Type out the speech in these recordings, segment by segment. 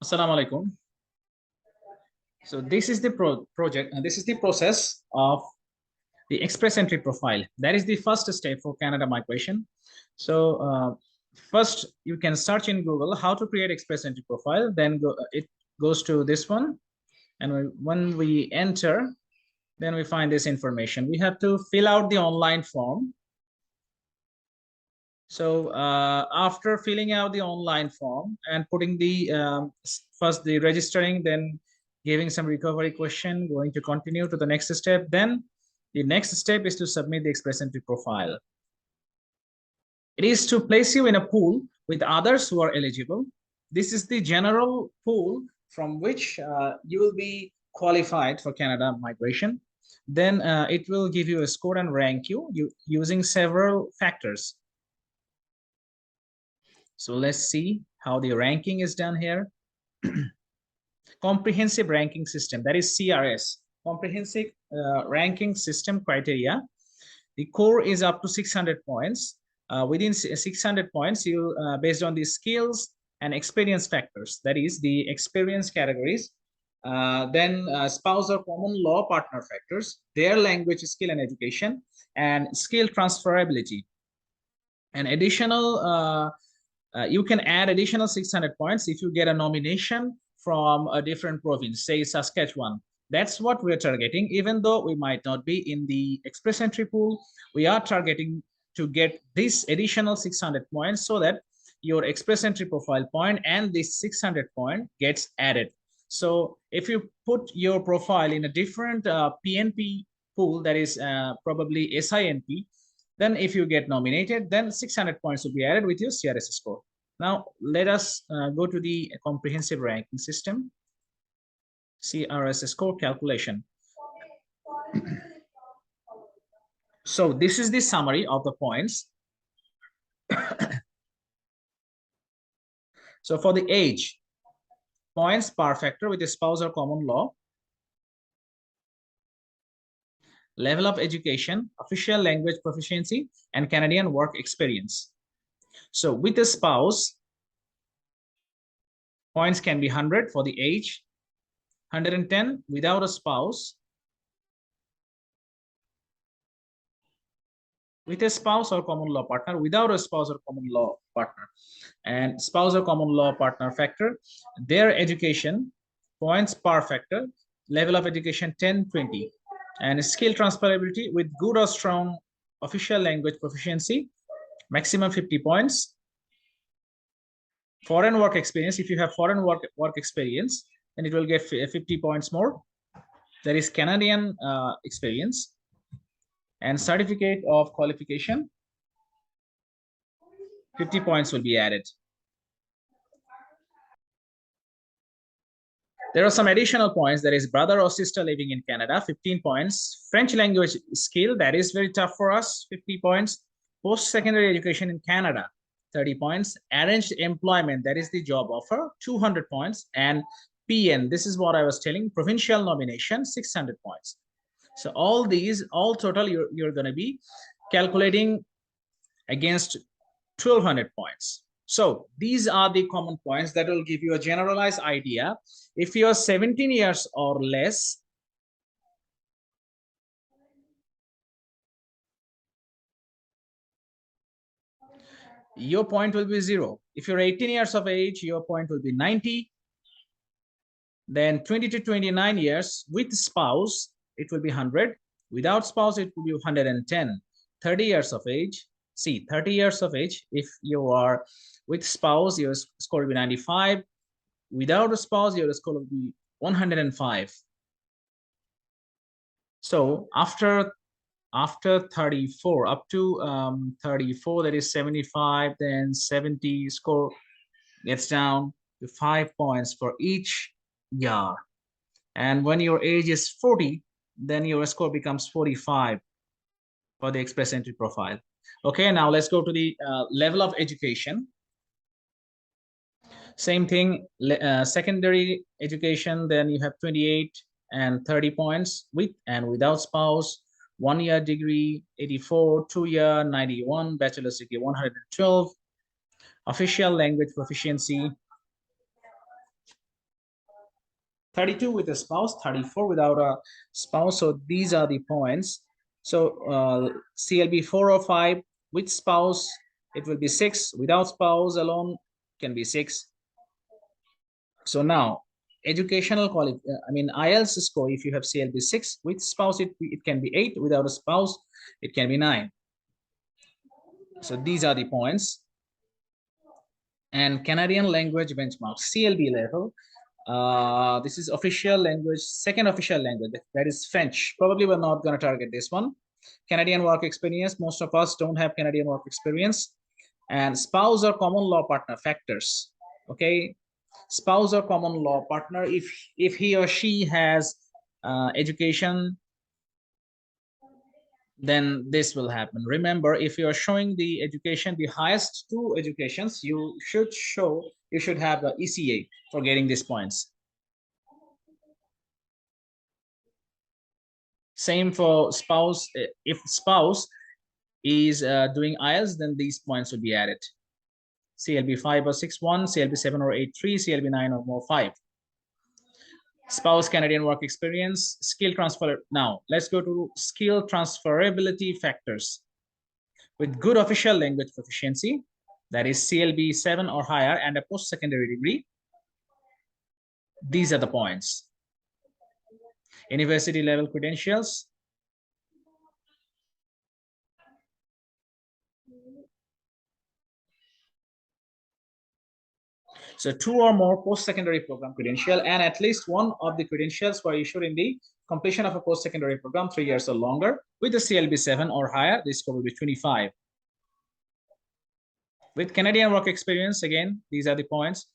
Assalamu alaikum. So this is the project, and this is the process of the express entry profile. That is the first step for Canada migration. So first, you can search in Google how to create express entry profile. Then it goes to this one, and when we enter, then we find this information. We have to fill out the online form. So after filling out the online form and putting the first the registering, then giving some recovery question, going to continue to the next step. Then the next step is to submit the express entry profile. It is to place you in a pool with others who are eligible. This is the general pool from which you will be qualified for Canada migration. Then it will give you a score and rank you using several factors. So let's see how the ranking is done here. Comprehensive ranking system, that is CRS, comprehensive ranking system criteria. The core is up to 600 points. Within 600 points, you based on the skills and experience factors, that is the experience categories. Then spouse or common law partner factors, their language skill and education, and skill transferability. And additional you can add additional 600 points if you get a nomination from a different province, say Saskatchewan. That's what we're targeting. Even though we might not be in the express entry pool, we are targeting to get this additional 600 points so that your express entry profile point and this 600 point gets added. So if you put your profile in a different PNP pool, that is probably SINP, then if you get nominated, then 600 points will be added with your CRS score. Now, let us go to the comprehensive ranking system, CRS score calculation. So this is the summary of the points. So for the age, points per factor with a spouse or common law. Level of education, official language proficiency, and Canadian work experience. So with a spouse, points can be 100 for the age, 110 without a spouse. With a spouse or common law partner, without a spouse or common law partner. And spouse or common law partner factor, their education, points per factor, level of education 10, 20. And skill transferability with good or strong official language proficiency, maximum 50 points. Foreign work experience, if you have foreign work experience, then it will get 50 points more. There is Canadian experience. And certificate of qualification, 50 points will be added. There are some additional points. There is brother or sister living in Canada, 15 points. French language skill, that is very tough for us, 50 points. Post-secondary education in Canada, 30 points. Arranged employment, that is the job offer, 200 points. And PN, this is what I was telling, provincial nomination, 600 points. So all these, all total, you're going to be calculating against 1,200 points. So these are the common points that will give you a generalized idea. If you're 17 years or less, your point will be 0. If you're 18 years of age, your point will be 90. Then 20 to 29 years with spouse, it will be 100. Without spouse, it will be 110. 30 years of age, see, 30 years of age, if you are with spouse, your score will be 95. Without a spouse, your score will be 105. So after 34, up to 34, that is 75, then 70, score gets down to 5 points for each year. And when your age is 40, then your score becomes 45 for the express entry profile. Okay, now let's go to the level of education. Same thing, secondary education, then you have 28 and 30 points with and without spouse. 1 year degree, 84, 2 year, 91, bachelor's degree, 112. Official language proficiency, 32 with a spouse, 34 without a spouse. So these are the points. So CLB 4 or 5 with spouse, it will be 6. Without spouse alone can be 6. So now educational quality, IELTS score, if you have CLB 6 with spouse, it can be 8. Without a spouse, it can be 9. So these are the points. And Canadian language benchmark, CLB level. This is official language, second official language, that is French. Probably we're not going to target this one. Canadian work experience, most of us don't have Canadian work experience. And spouse or common law partner factors. Okay, spouse or common law partner, if he or she has education, then this will happen. Remember, if you are showing the education, the highest 2 educations, you should have the ECA for getting these points. Same for spouse. If spouse is doing IELTS, then these points will be added. CLB 5 or 6 1, CLB 7 or 8 3, CLB 9 or more 5. Spouse Canadian work experience, skill transfer. Now let's go to skill transferability factors. With good official language proficiency, that is CLB 7 or higher, and a post-secondary degree, these are the points. University level credentials. So 2 or more post-secondary program credential, and at least one of the credentials were issued in the completion of a post-secondary program 3 years or longer. With the CLB 7 or higher, this score will be 25. With Canadian work experience, again, these are the points.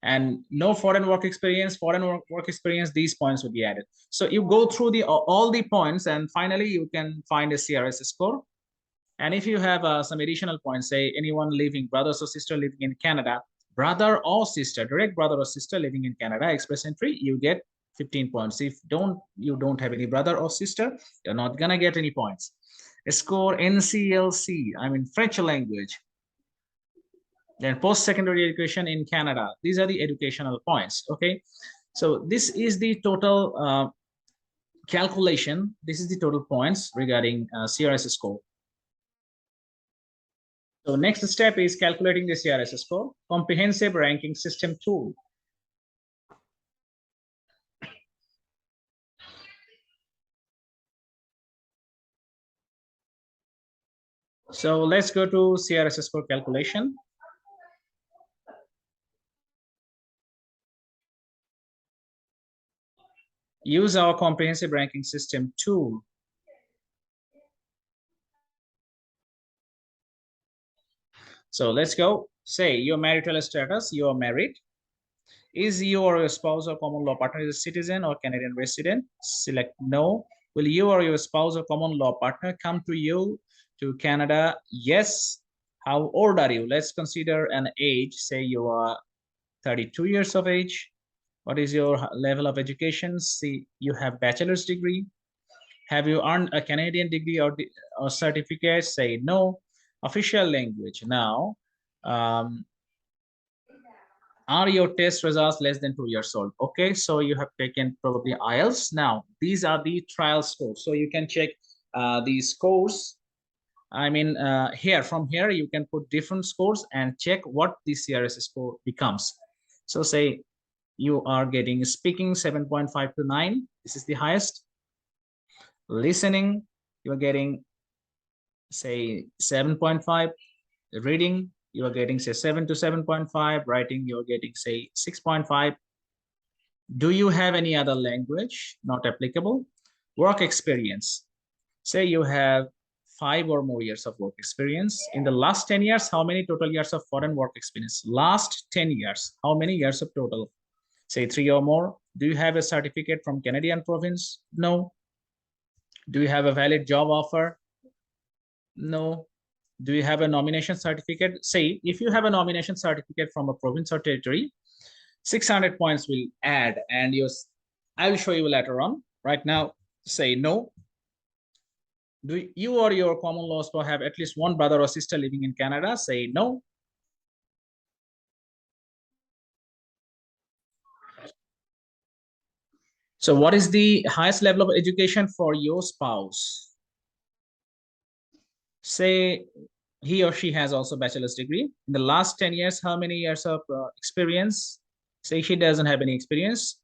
And no foreign work experience, these points will be added. So you go through all the points, and finally you can find a CRS score. And if you have some additional points, say anyone living, brothers or sister living in Canada, brother or sister, direct brother or sister living in Canada, express entry, you get 15 points. If you don't have any brother or sister, you're not gonna get any points. A score NCLC, French language. Then post-secondary education in Canada. These are the educational points. Okay, so this is the total calculation. This is the total points regarding CRS score. So next step is calculating the CRS score. Comprehensive ranking system tool. So let's go to CRS score calculation. Use our comprehensive ranking system tool. So let's go. Say your marital status, you are married. Is you or your spouse or common law partner is a citizen or Canadian resident? Select no. Will you or your spouse or common law partner come to you to Canada? Yes. How old are you? Let's consider an age. Say you are 32 years of age. What is your level of education? See, you have bachelor's degree. Have you earned a Canadian degree or certificate? Say no. Official language. Now, are your test results less than 2 years old? Okay, so you have taken probably IELTS. Now, these are the trial scores. So you can check these scores. From here, you can put different scores and check what the CRS score becomes. So say you are getting speaking 7.5 to 9. This is the highest. Listening, you are getting, say, 7.5. Reading, you are getting, say, 7 to 7.5. Writing, you are getting, say, 6.5. Do you have any other language? Not applicable. Work experience. Say you have 5 or more years of work experience. In the last 10 years, how many total years of foreign work experience? Last 10 years, how many years of total? Say 3 or more. Do you have a certificate from Canadian province? No. Do you have a valid job offer? No. Do you have a nomination certificate? Say, if you have a nomination certificate from a province or territory, 600 points will add, and I will show you later on. Right now, say no. Do you or your common law spouse have at least one brother or sister living in Canada? Say no. So what is the highest level of education for your spouse? Say he or she has also bachelor's degree. In the last 10 years, how many years of experience? Say she doesn't have any experience.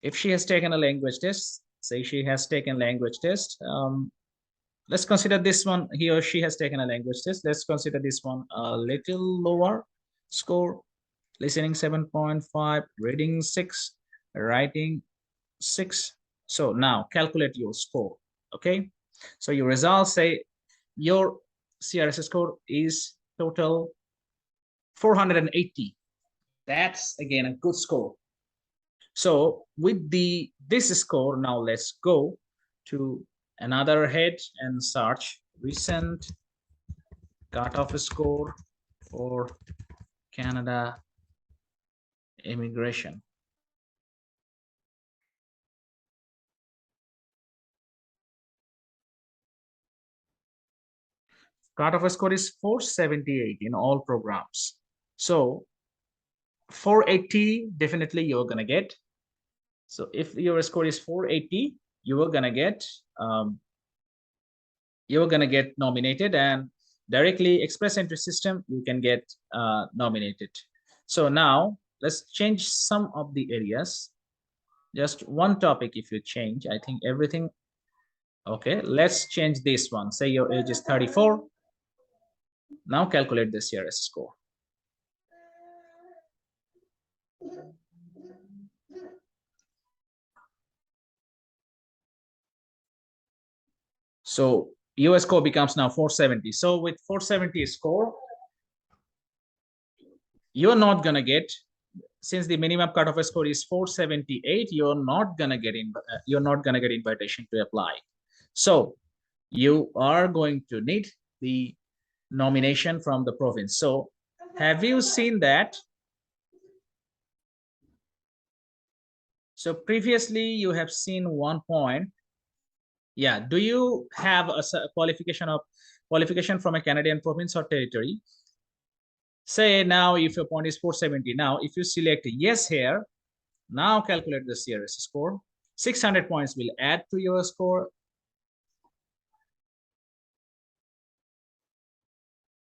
If she has taken a language test, say she has taken language test. Let's consider this one, he or she has taken a language test. Let's consider this one a little lower score. Listening 7.5, reading 6, writing 6. So now calculate your score. Okay. So your results say your CRS score is total 480. That's again a good score. So with this score, now let's go to another head and search recent cutoff score for Canada immigration. Cutoff score is 478 in all programs. So 480 definitely you're gonna get. So if your score is 480, you are gonna get nominated, and directly express entry system you can get nominated. So now let's change some of the areas. Just one topic if you change, I think everything. Okay, let's change this one. Say your age is 34. Now calculate the CRS score. So US score becomes now 470. So with 470 score, you're not gonna get, since the minimum cutoff score is 478, you're not gonna get invitation to apply. So you are going to need the nomination from the province. So have you seen that? So previously you have seen 1 point. Yeah, do you have a qualification from a Canadian province or territory? Say now if your point is 470, now if you select yes here, now calculate the CRS score. 600 points will add to your score.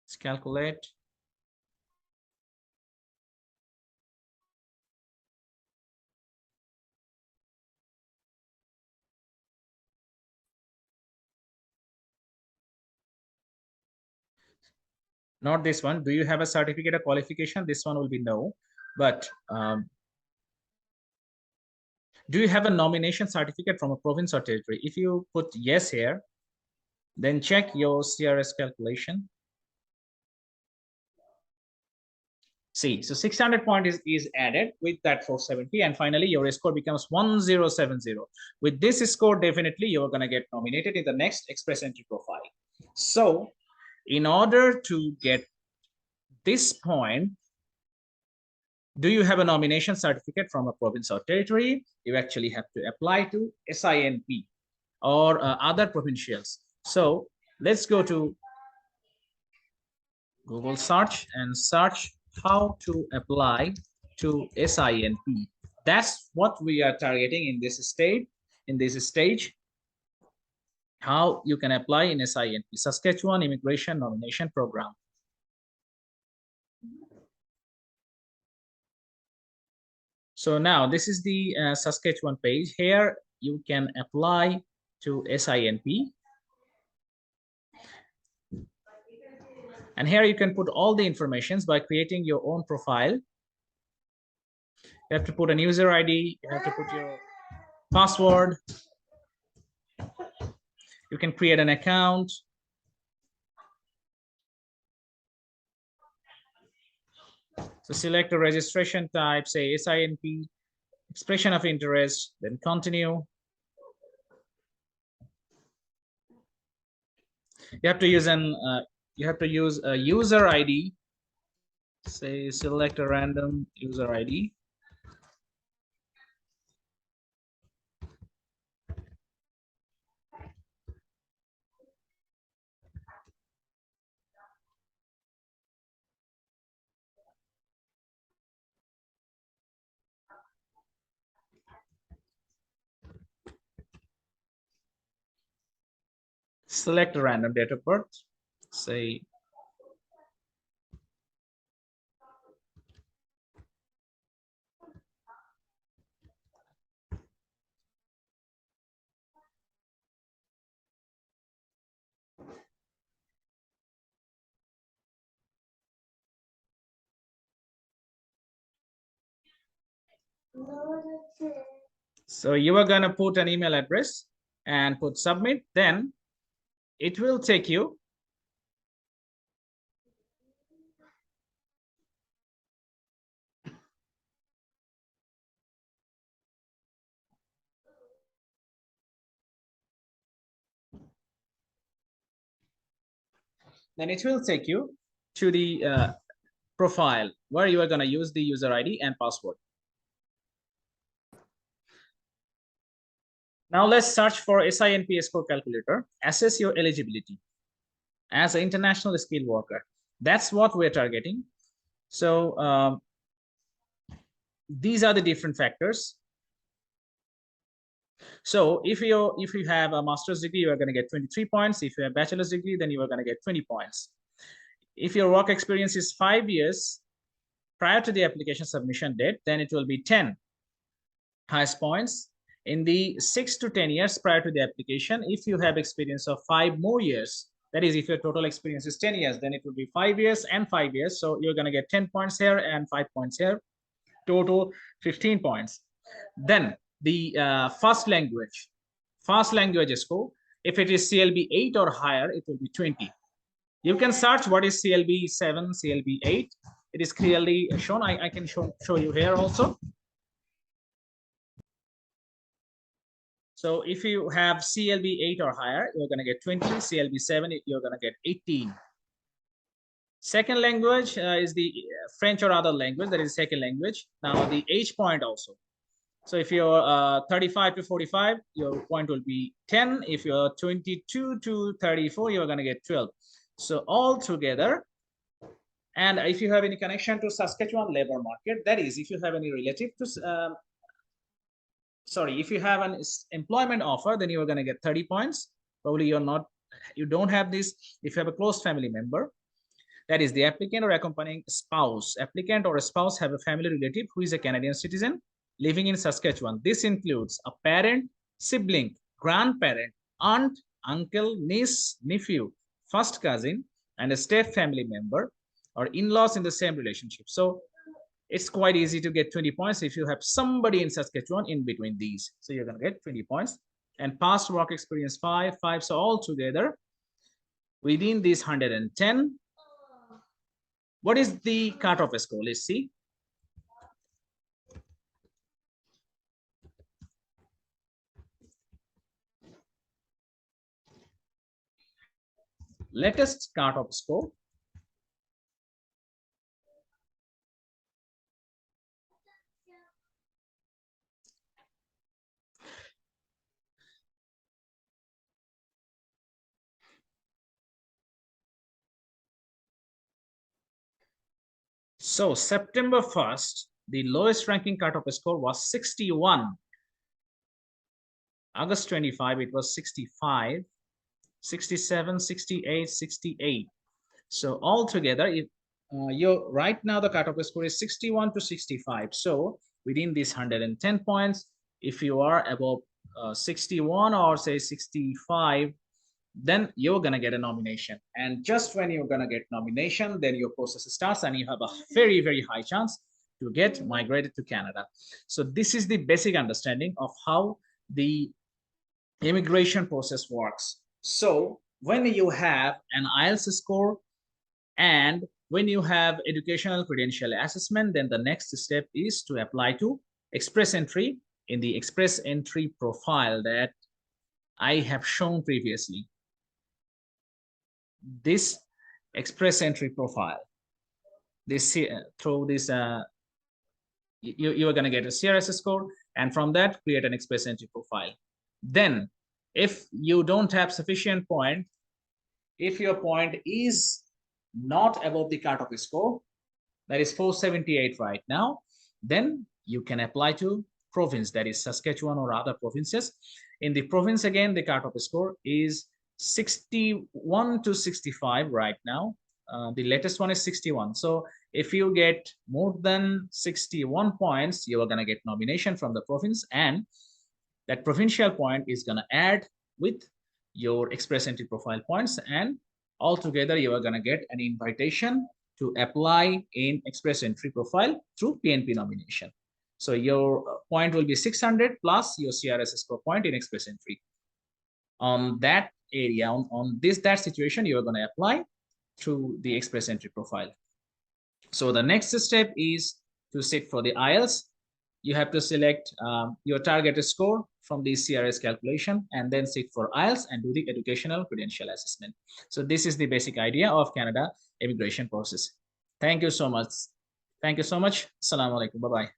Let's calculate. Not this one. Do you have a certificate of qualification? This one will be no. But do you have a nomination certificate from a province or territory? If you put yes here, then check your CRS calculation. See, so 600 point is added with that 470, and finally your score becomes 1070. With this score, definitely you're going to get nominated in the next express entry profile. So in order to get this point, do you have a nomination certificate from a province or territory? You actually have to apply to SINP or other provincials. So let's go to Google search and search how to apply to SINP. That's what we are targeting in this stage. How you can apply in SINP, Saskatchewan Immigration Nomination Program. So now this is the Saskatchewan page. Here you can apply to SINP. And here you can put all the informations by creating your own profile. You have to put an user ID, you have to put your password. You can create an account. So select a registration type, say SINP, expression of interest, then continue. You have to use a user ID. Say select a random user ID. Select a random date of birth, say so you are going to put an email address and put submit. Then it will take you to the profile where you are going to use the user ID and password. Now let's search for SINP score calculator. Assess your eligibility as an international skilled worker. That's what we're targeting. So these are the different factors. So if you have a master's degree, you are going to get 23 points. If you have a bachelor's degree, then you are going to get 20 points. If your work experience is 5 years prior to the application submission date, then it will be 10 highest points. In the 6 to 10 years prior to the application, if you have experience of 5 more years, that is, if your total experience is 10 years, then it will be 5 years and 5 years. So you're going to get 10 points here and 5 points here, total 15 points. Then the fast language score, if it is CLB 8 or higher, it will be 20. You can search what is CLB 7, CLB 8. It is clearly shown. I can show you here also. So if you have CLB 8 or higher, you're going to get 20. CLB 7, you're going to get 18. Second language is the French or other language. That is second language. Now the age point also. So if you're 35 to 45, your point will be 10. If you're 22 to 34, you're going to get 12. So all together, and if you have any connection to Saskatchewan labor market, that is, if you have any relative to, if you have an employment offer, then you are going to get 30 points. Probably you don't have this. If you have a close family member, that is the applicant or accompanying spouse. Applicant or a spouse have a family relative who is a Canadian citizen living in Saskatchewan. This includes a parent, sibling, grandparent, aunt, uncle, niece, nephew, first cousin, and a step family member or in-laws in the same relationship. So it's quite easy to get 20 points if you have somebody in Saskatchewan in between these. So you're going to get 20 points. And past work experience 5. So all together, within these 110, what is the cutoff score? Let's see. Latest cutoff score. So September 1st, the lowest ranking cutoff score was 61. August 25, it was 65, 67, 68, 68. So altogether, if right now the cutoff score is 61 to 65. So within these 110 points, if you are above 61 or say 65, then you're going to get a nomination. And just when you're going to get nomination, then your process starts and you have a very, very high chance to get migrated to Canada. So this is the basic understanding of how the immigration process works. So when you have an IELTS score and when you have educational credential assessment, then the next step is to apply to express entry in the express entry profile that I have shown previously. This express entry profile, this through this you are going to get a CRS score, and from that create an express entry profile. Then if you don't have sufficient point, if your point is not above the cutoff score, that is 478 right now, then you can apply to province, that is Saskatchewan or other provinces. In the province, again, the cutoff score is 61 to 65 right now. The latest one is 61. So if you get more than 61 points, you are going to get nomination from the province, and that provincial point is going to add with your express entry profile points, and altogether you are going to get an invitation to apply in express entry profile through PNP nomination. So your point will be 600 plus your CRS score point in express entry. On that area, on that situation, you are going to apply through the express entry profile. So the next step is to sit for the IELTS. You have to select your targeted score from the CRS calculation and then sit for IELTS and do the educational credential assessment. So this is the basic idea of Canada immigration process. Thank you so much. Thank you so much. Assalamu alaikum. Bye-bye.